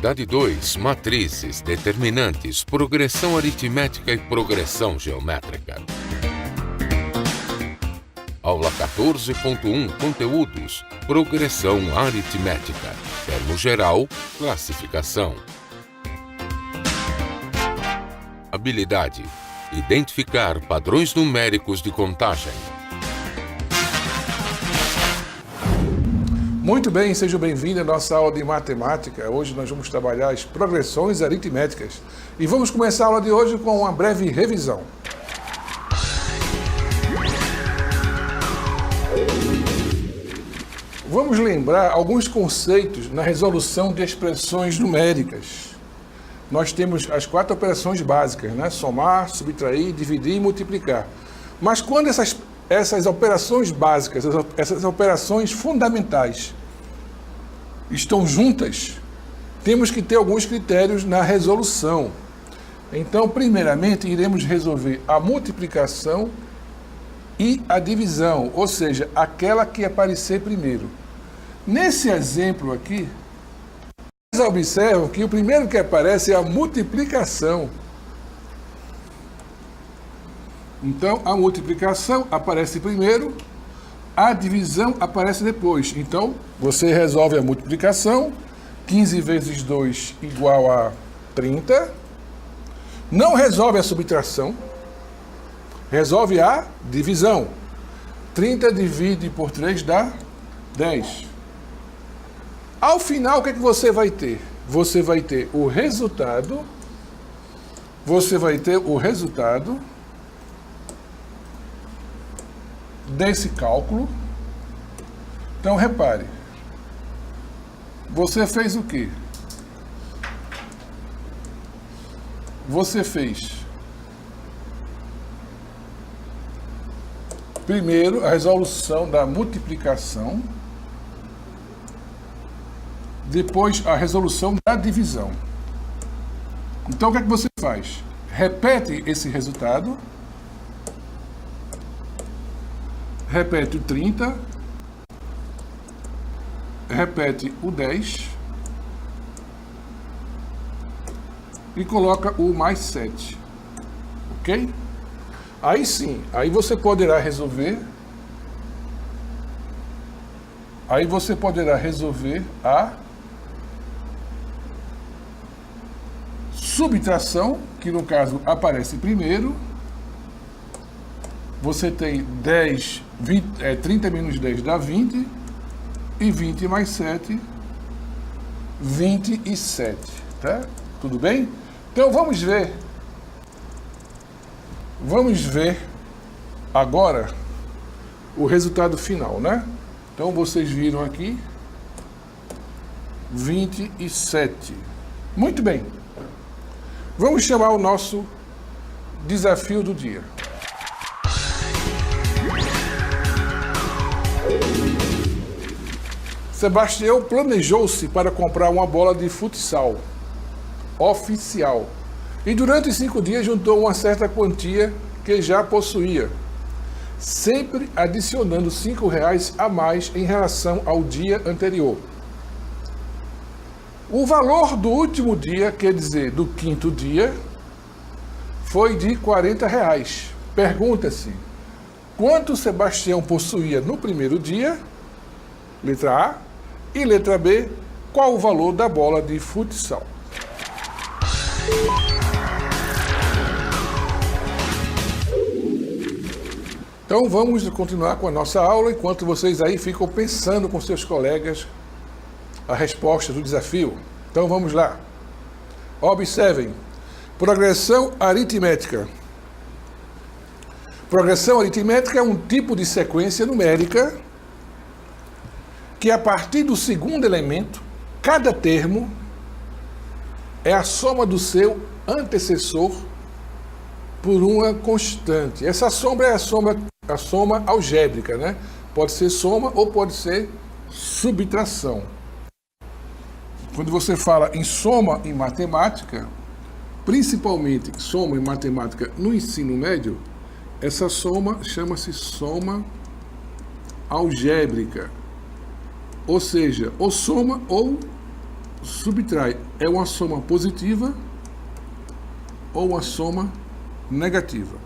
Atividade 2. Matrizes, determinantes, progressão aritmética e progressão geométrica. Aula 14.1. Conteúdos. Progressão aritmética. Termo geral. Classificação. Habilidade. Identificar padrões numéricos de contagem. Muito bem, sejam bem-vindos à nossa aula de matemática. Hoje nós vamos trabalhar as progressões aritméticas. E vamos começar a aula de hoje com uma breve revisão. Vamos lembrar alguns conceitos na resolução de expressões numéricas. Nós temos as 4 operações básicas, né? Somar, subtrair, dividir e multiplicar. Mas quando essas operações básicas, essas operações fundamentais estão juntas, temos que ter alguns critérios na resolução. Então, primeiramente, iremos resolver a multiplicação e a divisão, ou seja, aquela que aparecer primeiro. Nesse exemplo aqui, vocês observam que o primeiro que aparece é a multiplicação. Então, a multiplicação aparece primeiro, a divisão aparece depois. Então, você resolve a multiplicação, 15 vezes 2 igual a 30. Não resolve a subtração, resolve a divisão. 30 divide por 3 dá 10. Ao final, o que é que você vai ter? Você vai ter o resultado, desse cálculo. Então, repare. Você fez o quê? Você fez primeiro a resolução da multiplicação, depois a resolução da divisão. Então, o que é que você faz? Repete esse resultado. Repete o 30, repete o 10 e coloca o mais 7, ok? Aí sim, aí você poderá resolver, a subtração, que no caso aparece primeiro. Você tem 30 menos 10 dá 20, e 20 mais 7, 27, tá? Tudo bem? Então vamos ver agora o resultado final, né? Então vocês viram aqui, 27. Muito bem. Vamos chamar o nosso desafio do dia. Sebastião planejou-se para comprar uma bola de futsal oficial e durante 5 dias juntou uma certa quantia que já possuía, sempre adicionando R$5 a mais em relação ao dia anterior. O valor do último dia, quer dizer, do 5º dia, foi de R$40. Pergunta-se, quanto Sebastião possuía no primeiro dia? Letra A. E letra B, qual o valor da bola de futsal? Então vamos continuar com a nossa aula, enquanto vocês aí ficam pensando com seus colegas a resposta do desafio. Então vamos lá. Observem. Progressão aritmética. Progressão aritmética é um tipo de sequência numérica que a partir do segundo elemento, cada termo é a soma do seu antecessor por uma constante. Essa soma é a soma algébrica, né? Pode ser soma ou pode ser subtração. Quando você fala em soma em matemática, principalmente soma em matemática no ensino médio, essa soma chama-se soma algébrica. Ou seja, ou soma ou subtrai é uma soma positiva ou uma soma negativa.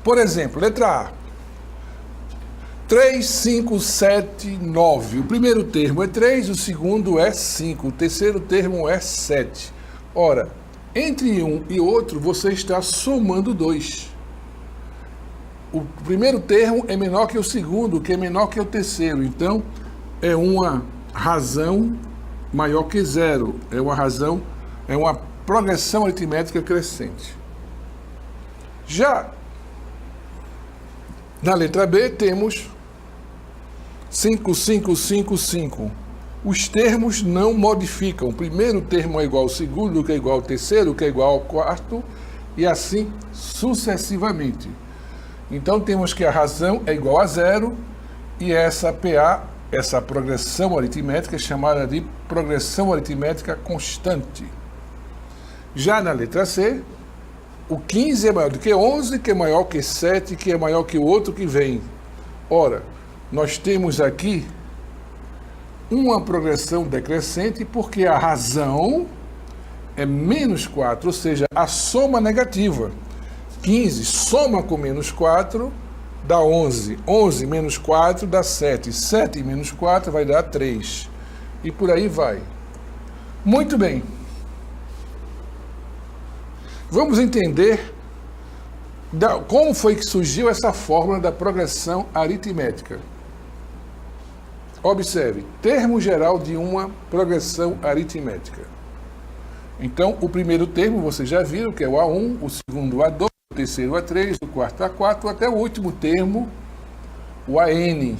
Por exemplo, letra A. 3, 5, 7, 9. O primeiro termo é 3, o segundo é 5, o terceiro termo é 7. Ora, entre um e outro, você está somando 2. O primeiro termo é menor que o segundo, que é menor que o terceiro. Então, é uma razão maior que zero. É uma progressão aritmética crescente. Já na letra B, temos 5, 5, 5, 5. Os termos não modificam. O primeiro termo é igual ao segundo, que é igual ao terceiro, que é igual ao quarto, e assim sucessivamente. Então, temos que a razão é igual a zero, e essa PA, essa progressão aritmética, é chamada de progressão aritmética constante. Já na letra C, o 15 é maior do que 11, que é maior que 7, que é maior que o outro que vem. Ora, nós temos aqui uma progressão decrescente porque a razão é menos 4, ou seja, a soma negativa. 15 soma com menos 4 dá 11. 11 menos 4 dá 7. 7 menos 4 vai dar 3. E por aí vai. Muito bem. Vamos entender como foi que surgiu essa fórmula da progressão aritmética. Observe, termo geral de uma progressão aritmética. Então, o primeiro termo, vocês já viram, que é o A1, o segundo A2, o terceiro A3, o quarto A4, até o último termo, o AN,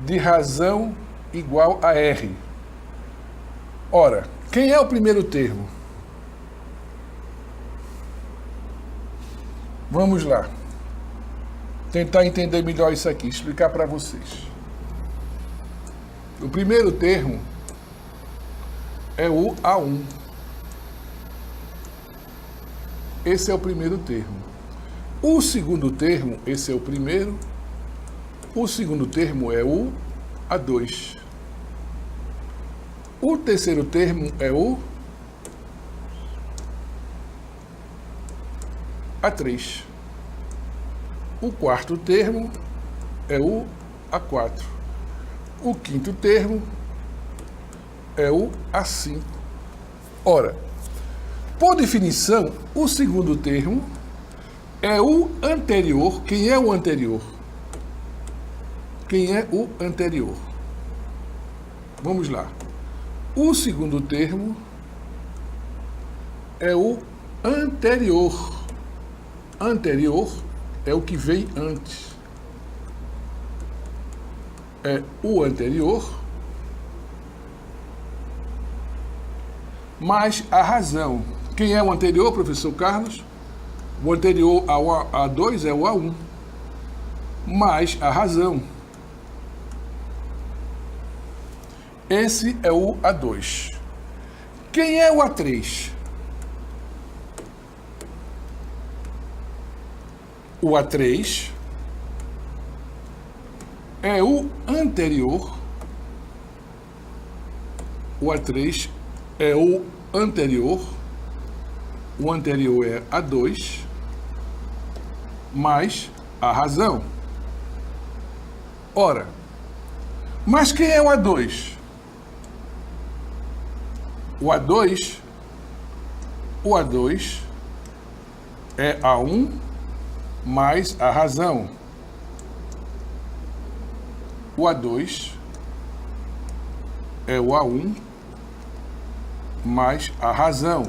de razão igual a R. Ora, quem é o primeiro termo? Vamos lá. Tentar entender melhor isso aqui, explicar para vocês. O primeiro termo é o A1. Esse é o primeiro termo. O segundo termo, esse é o primeiro. O segundo termo é o A2. O terceiro termo é o A3. O quarto termo é o A4. O quinto termo é o A5. Ora, por definição, o segundo termo é o anterior. Quem é o anterior? Quem é o anterior? Vamos lá. O segundo termo é o anterior. Anterior é o que vem antes. É o anterior mais a razão. Quem é o anterior, professor Carlos? O anterior ao A2 é o A1 mais a razão. Esse é o A2. Quem é o A3? O A3 é o anterior. O A3 é o anterior. O anterior é A2 mais a razão. Ora, mas quem é o A2? O A2 é A1 mais a razão. O A2 é o A1 mais a razão.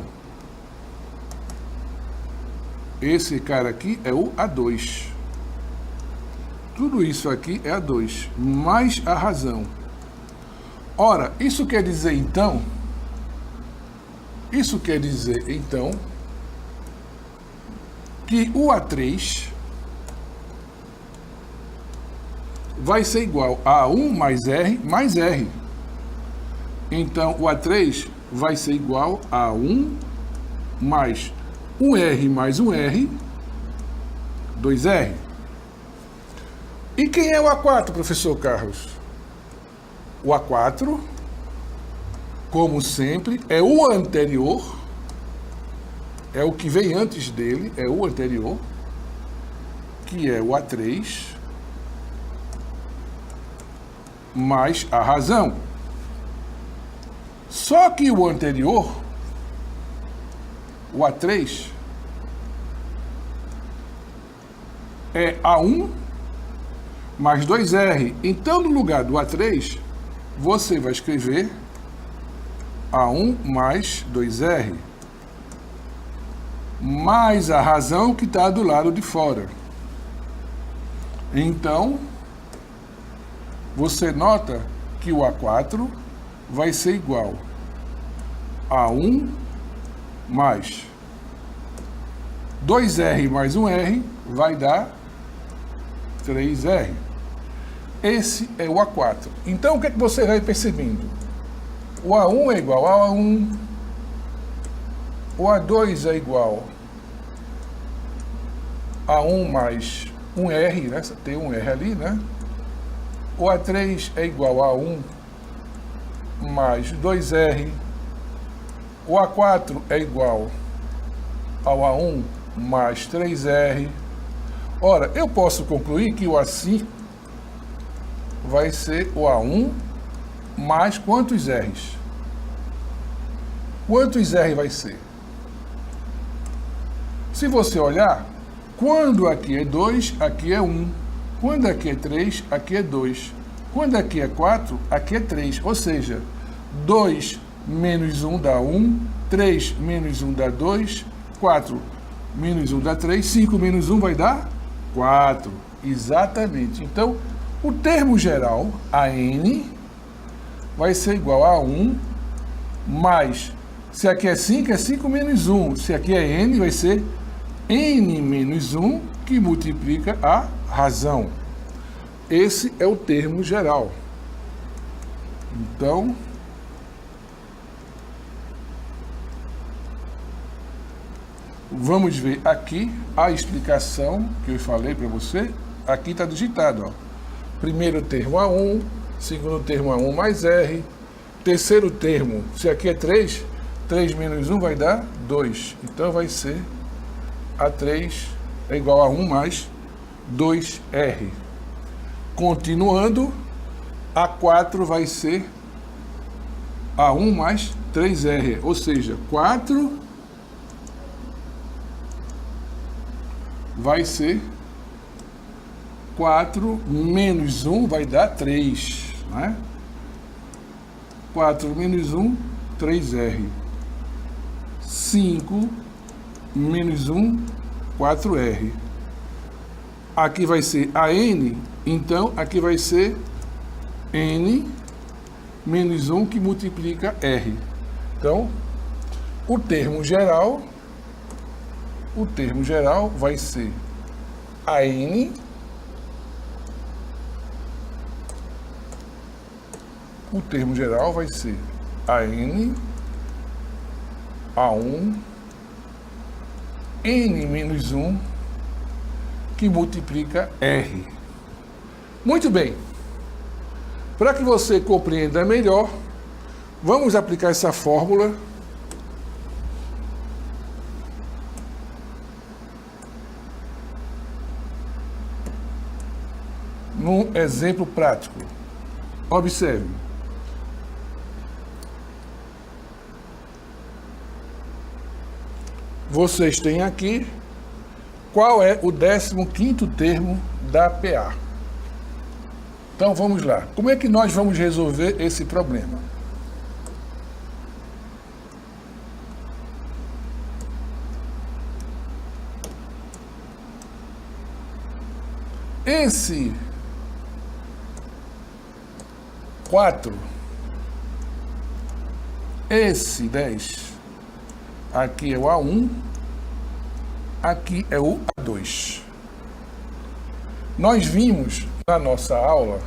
Esse cara aqui é o A2. Tudo isso aqui é A2 mais a razão. Ora, isso quer dizer então que o A3 vai ser igual a A1 mais R. Então, o A3 vai ser igual a 1 mais 1R mais 1R, 2R. E quem é o A4, professor Carlos? O A4 como sempre, é o anterior, é o que vem antes dele, é o anterior, que é o A3, mais a razão. Só que o anterior, o A3, é A1 mais 2R. Então, no lugar do A3, você vai escrever A1 mais 2R, mais a razão que está do lado de fora. Então, você nota que o A4 vai ser igual a 1 mais 2R mais 1R vai dar 3R. Esse é o A4. Então, o que é que você vai percebendo? O A1 é igual a A1, o A2 é igual a 1 mais 1R, né? Tem um R ali, né? O A3 é igual a 1 mais 2R. O A4 é igual ao A1 mais 3R. Ora, eu posso concluir que o A5 vai ser o A1 mais quantos R's? Quantos R vai ser? Se você olhar, quando aqui é 2, aqui é 1. Quando aqui é 3, aqui é 2. Quando aqui é 4, aqui é 3. Ou seja, 2 menos 1 dá 1, 3 menos 1 dá 2, 4 menos 1 dá 3, 5 menos 1 vai dar 4. Exatamente. Então, o termo geral, AN, vai ser igual a 1 mais, se aqui é 5, é 5 menos 1. Se aqui é N, vai ser N menos 1, que multiplica a razão. Esse é o termo geral. Então, vamos ver aqui a explicação que eu falei para você. Aqui está digitado, ó. Primeiro termo A1, segundo termo A1 mais R, terceiro termo, se aqui é 3, 3 menos 1 vai dar 2. Então vai ser A3 é igual a 1 mais 2R. Continuando, A4 vai ser A1 mais 3R, ou seja, 4 vai ser 4 menos 1 vai dar 3, né? 4 menos 1, 3R. 5 menos 1, 4R. Aqui vai ser AN, então aqui vai ser N menos 1 que multiplica R. Então, o termo geral vai ser AN o termo geral vai ser AN, A1, N menos 1, que multiplica R. Muito bem. Para que você compreenda melhor, vamos aplicar essa fórmula num exemplo prático. Observe. Vocês têm aqui qual é o 15º termo da PA. Então vamos lá. Como é que nós vamos resolver esse problema? Esse 4, esse 10, aqui é o A1, aqui é o A2. Nós vimos na nossa aula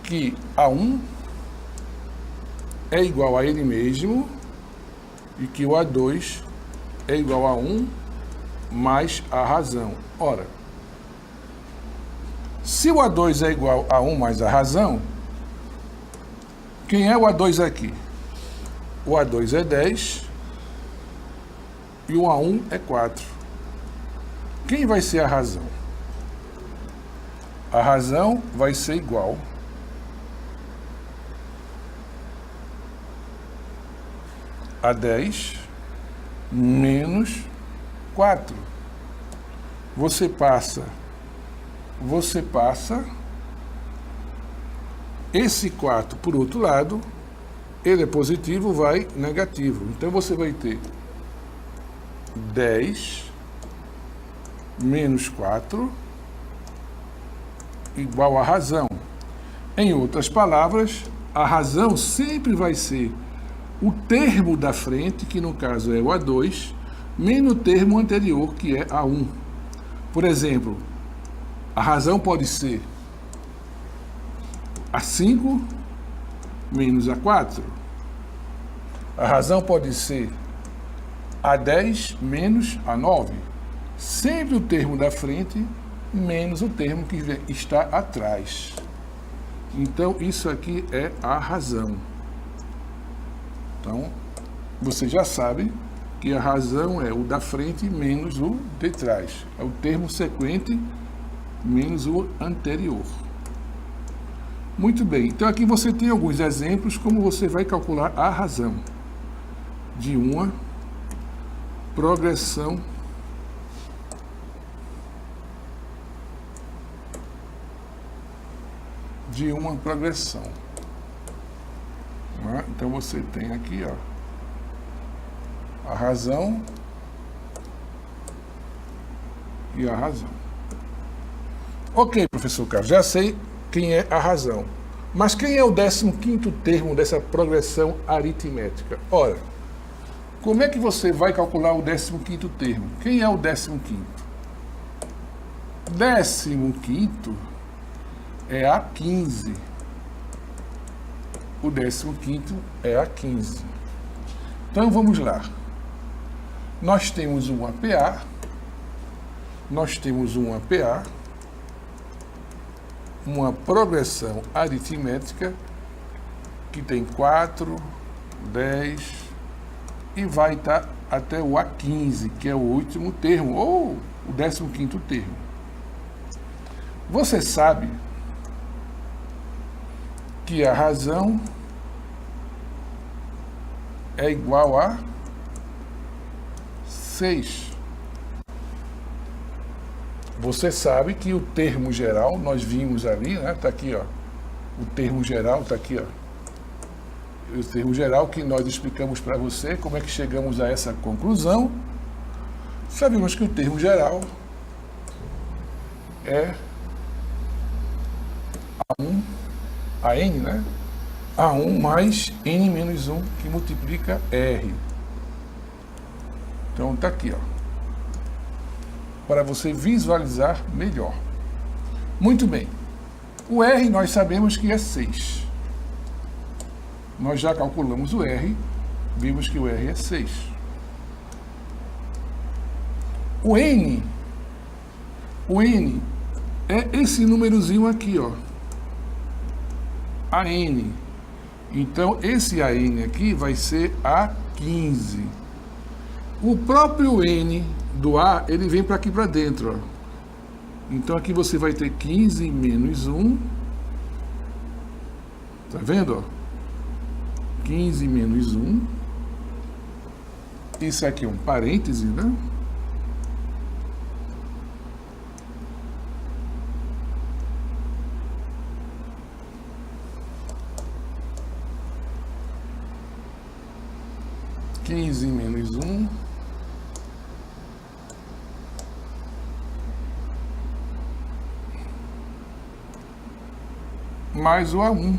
que A1 é igual a ele mesmo e que o A2 é igual a 1 mais a razão. Ora, se o A2 é igual a 1 mais a razão, Quem é o A2 aqui? O A2 é 10 e o A1 é 4. Quem vai ser a razão? A razão vai ser igual a 10 menos 4. Você passa esse 4 por outro lado, ele é positivo, vai negativo. Então você vai ter 10 menos 4 igual a razão. Em outras palavras, a razão sempre vai ser o termo da frente, que no caso é o A2, menos o termo anterior, que é A1. Por exemplo, a razão pode ser A5 menos A4. A razão pode ser A10 menos A9. Sempre o termo da frente menos o termo que está atrás. Então, isso aqui é a razão. Então, você já sabe que a razão é o da frente menos o de trás. É o termo sequente menos o anterior. Muito bem. Então, aqui você tem alguns exemplos como você vai calcular a razão de uma progressão Então você tem aqui, ó, a razão e a razão. Ok, professor Carlos, já sei quem é a razão. Mas quem é o 15º termo dessa progressão aritmética? Ora, como é que você vai calcular o 15º termo? Quem é o 15º? 15º é a 15. O 15º é a 15. Então vamos lá. Nós temos um APA, uma progressão aritmética que tem 4, 10 e vai estar até o A15, que é o último termo, ou o 15º termo. Você sabe que a razão é igual a 6. Você sabe que o termo geral, nós vimos ali, né? Está aqui, ó. O termo geral está aqui, ó. O termo geral que nós explicamos para você, como é que chegamos a essa conclusão. Sabemos que o termo geral é A1, né? A1 mais N menos 1, que multiplica R. Então está aqui, ó, para você visualizar melhor. Muito bem. O R nós sabemos que é 6. Nós já calculamos o R, vimos que o R é 6. O N é esse númerozinho aqui, ó. AN. Então, esse AN aqui vai ser A15. O próprio N do A, ele vem para aqui para dentro, ó. Então, aqui você vai ter 15 menos 1. Tá vendo, ó? 15 menos 1. Isso aqui é um parêntese, né? Menos 1 mais o A1.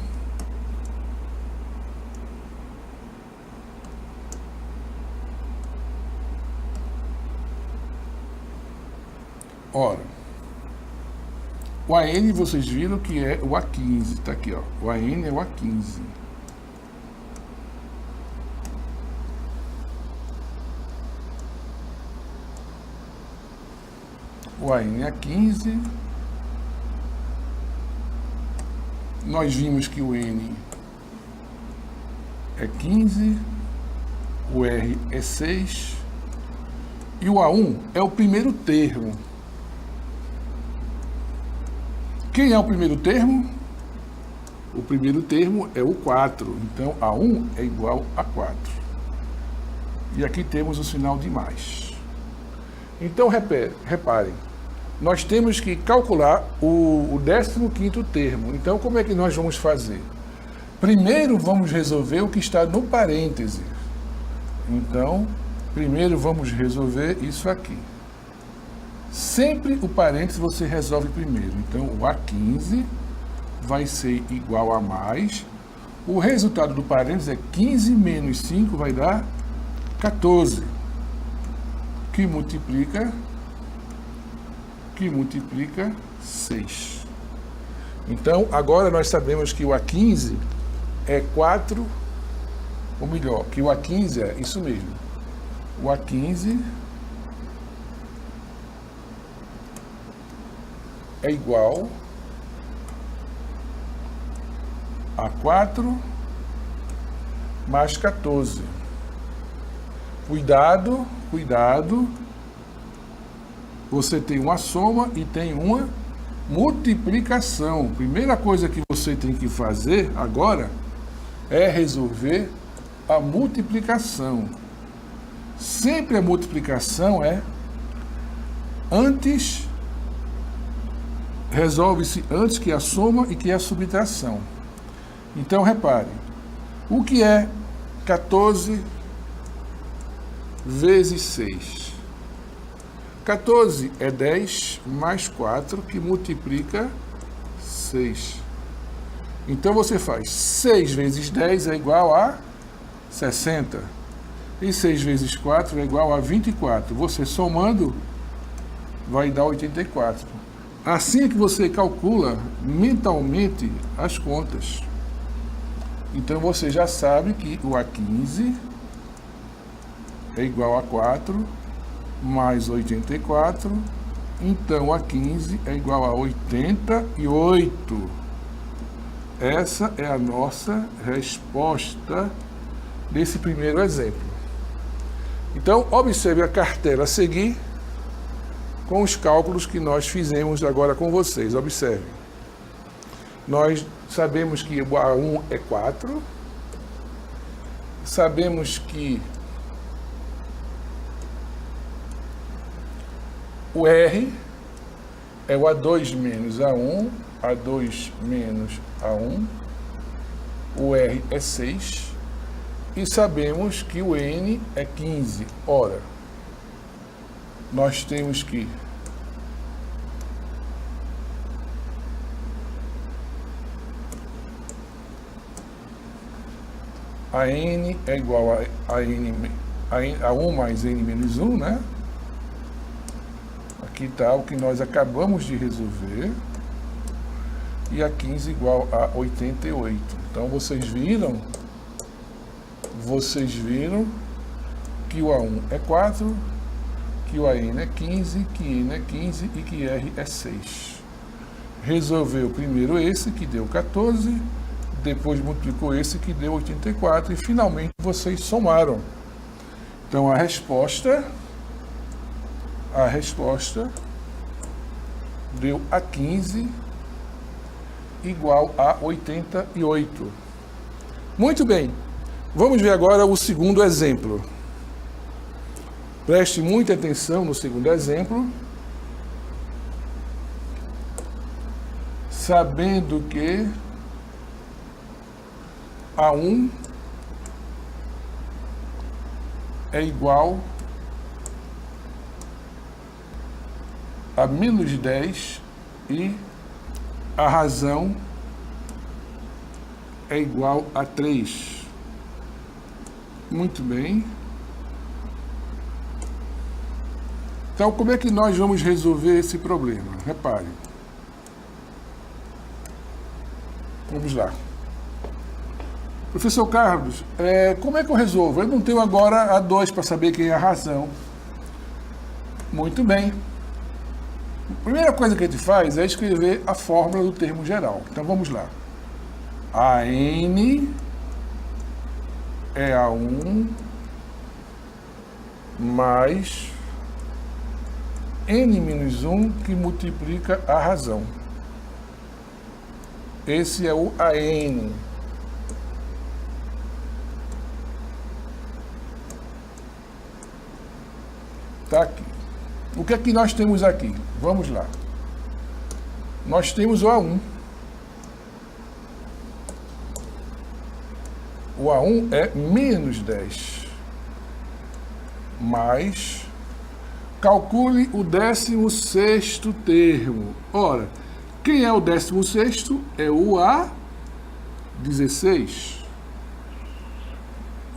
Ora, o AN vocês viram que é o A15, tá aqui, ó. O AN é o A15. O AN é 15. Nós vimos que o N é 15, o R é 6 e o A1 é o primeiro termo. Quem é o primeiro termo? O primeiro termo é o 4, então A1 é igual a 4. E aqui temos o sinal de mais. Então, reparem, nós temos que calcular o 15º termo. Então, como é que nós vamos fazer? Primeiro, vamos resolver o que está no parêntese. Então, primeiro vamos resolver isso aqui. Sempre o parêntese você resolve primeiro. Então, o A15 vai ser igual a mais. O resultado do parêntese é 15 menos 5 vai dar 14, que multiplica 6. Então, agora nós sabemos que o A15 é 4, ou melhor, que o A15 é isso mesmo. O A15 é igual a 4 mais 14. Cuidado, cuidado. Você tem uma soma e tem uma multiplicação. Primeira coisa que você tem que fazer agora é resolver a multiplicação. Sempre a multiplicação é antes, resolve-se antes que a soma e que a subtração. Então, repare, o que é 14 vezes 6? 14 é 10 mais 4, que multiplica 6. Então, você faz 6 vezes 10 é igual a 60. E 6 vezes 4 é igual a 24. Você somando, vai dar 84. Assim é que você calcula mentalmente as contas. Então, você já sabe que o A15 é igual a 4 mais 84. Então, o A15 é igual a 88. Essa é a nossa resposta desse primeiro exemplo. Então, observe a cartela a seguir com os cálculos que nós fizemos agora com vocês. Observe. Nós sabemos que o A1 é 4. Sabemos que o R é o A2 menos A1, A2 menos A1. O R é 6. E sabemos que o N é 15. Ora, nós temos que a N é igual a 1 mais N menos 1, né? Aqui está o que nós acabamos de resolver. E a 15 igual a 88. Então, vocês viram que o A1 é 4, que o AN é 15, que N é 15 e que R é 6. Resolveu primeiro esse, que deu 14, depois multiplicou esse, que deu 84, e finalmente vocês somaram. Então, a resposta deu a 15 igual a 88. Muito bem. Vamos ver agora o segundo exemplo. Preste muita atenção no segundo exemplo. Sabendo que A1 é igual a menos 10 e a razão é igual a 3. Muito bem. Então, como é que nós vamos resolver esse problema? Repare. Vamos lá. Professor Carlos, como é que eu resolvo? Eu não tenho agora A2 para saber quem é a razão. Muito bem. A primeira coisa que a gente faz é escrever a fórmula do termo geral. Então, vamos lá. AN é A1 mais n-1 que multiplica a razão. Esse é o AN. Está aqui. O que é que nós temos aqui? Vamos lá. Nós temos o A1. O A1 é menos 10. Mais, calcule o 16º termo. Ora, quem é o 16º? É o A16.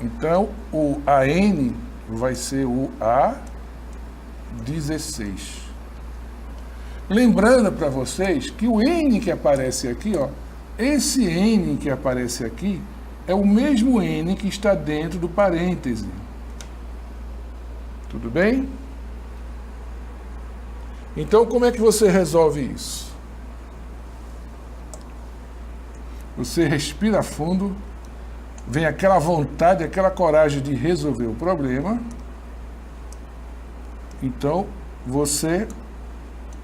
Então, o AN vai ser o A16. Lembrando para vocês que o N que aparece aqui, ó, esse N que aparece aqui é o mesmo N que está dentro do parêntese. Tudo bem? Então, como é que você resolve isso? Você respira fundo, vem aquela vontade, aquela coragem de resolver o problema. Então, você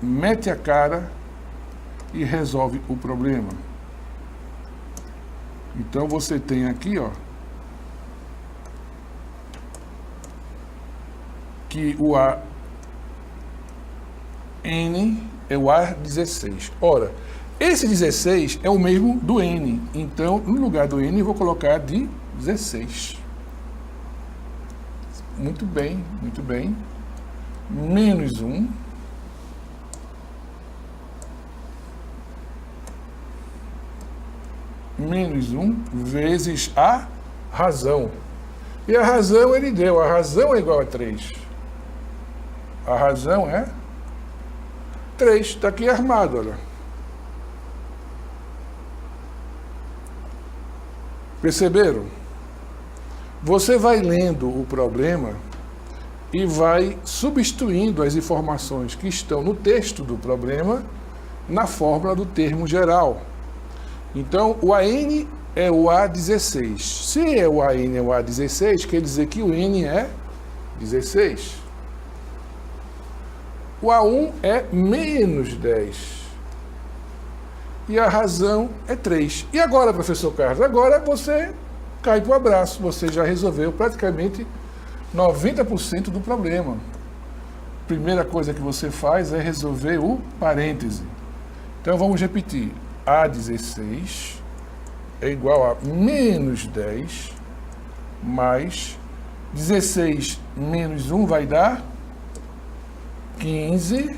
mete a cara e resolve o problema. Então, você tem aqui, ó, que o AN é o A16. Ora, esse 16 é o mesmo do N. Então, no lugar do N, eu vou colocar de 16. Muito bem, muito bem. Menos 1. Menos 1 vezes a razão. E a razão ele deu. A razão é igual a 3. A razão é 3. Está aqui armado, olha. Perceberam? Você vai lendo o problema e vai substituindo as informações que estão no texto do problema na fórmula do termo geral. Então, o AN é o A16. Se é o AN é o A16, quer dizer que o N é 16. O A1 é menos 10. E a razão é 3. E agora, professor Carlos? Agora você cai para o abraço. Você já resolveu praticamente 90% do problema. Primeira coisa que você faz é resolver o parêntese. Então, vamos repetir. A16 é igual a menos 10 mais 16 menos 1 vai dar 15,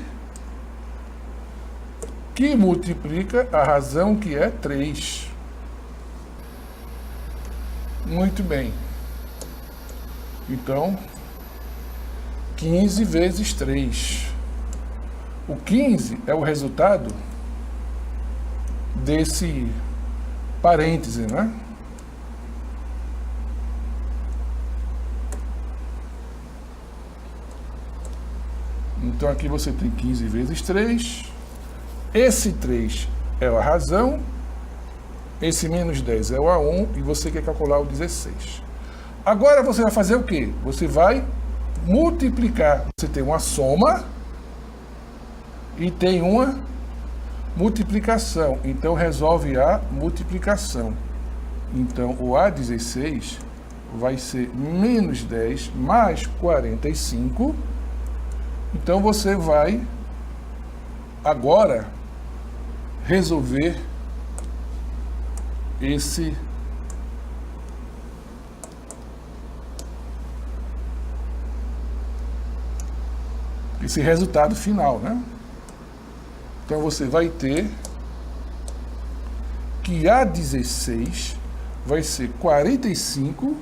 que multiplica a razão que é 3. Muito bem. Então, 15 vezes 3. O 15 é o resultado desse parêntese, né? Então, aqui você tem 15 vezes 3. Esse 3 é a razão. Esse menos 10 é o A1. E você quer calcular o 16. Agora, você vai fazer o quê? Você vai multiplicar. Você tem uma soma e tem uma multiplicação. Então, resolve a multiplicação. Então, o A16 vai ser menos 10 mais 45. Então, você vai agora resolver esse resultado final, né? Então, você vai ter que A16 vai ser 45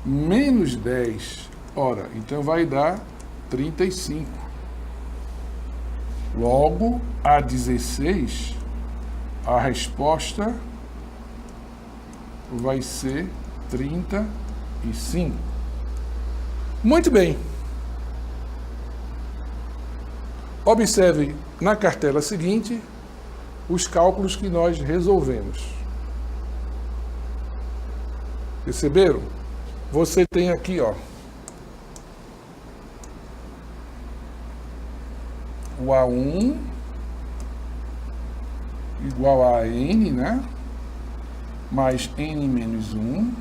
menos 10. Ora, então vai dar 35. Logo, A16, a resposta vai ser 35. Muito bem. Observe na cartela seguinte os cálculos que nós resolvemos. Perceberam? Você tem aqui, ó, o A1 igual a N, né? Mais N menos 1.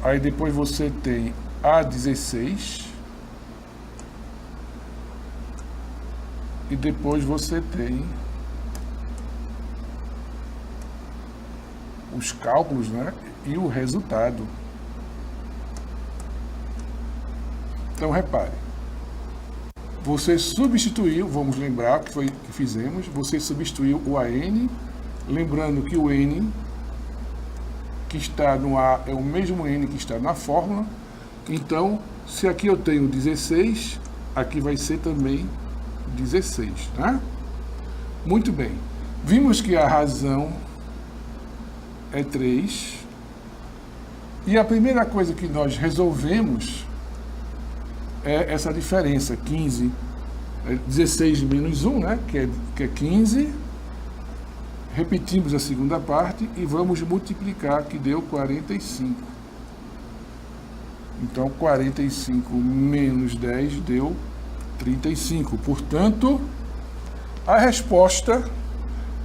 Aí depois você tem A16. E depois você tem os cálculos, né? E o resultado. Então, repare. Você substituiu, vamos lembrar que foi que fizemos, você substituiu o AN, lembrando que o N que está no A é o mesmo N que está na fórmula. Então, se aqui eu tenho 16, aqui vai ser também 16, né? Muito bem. Vimos que a razão é 3. E a primeira coisa que nós resolvemos é essa diferença, 15. 16 menos 1, né? Que é 15. Repetimos a segunda parte e vamos multiplicar, que deu 45. Então, 45 menos 10 deu 35. Portanto, a resposta,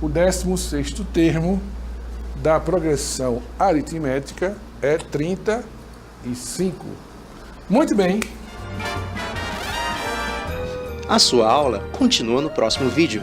o 16º termo da progressão aritmética é 35. Muito bem. A sua aula continua no próximo vídeo.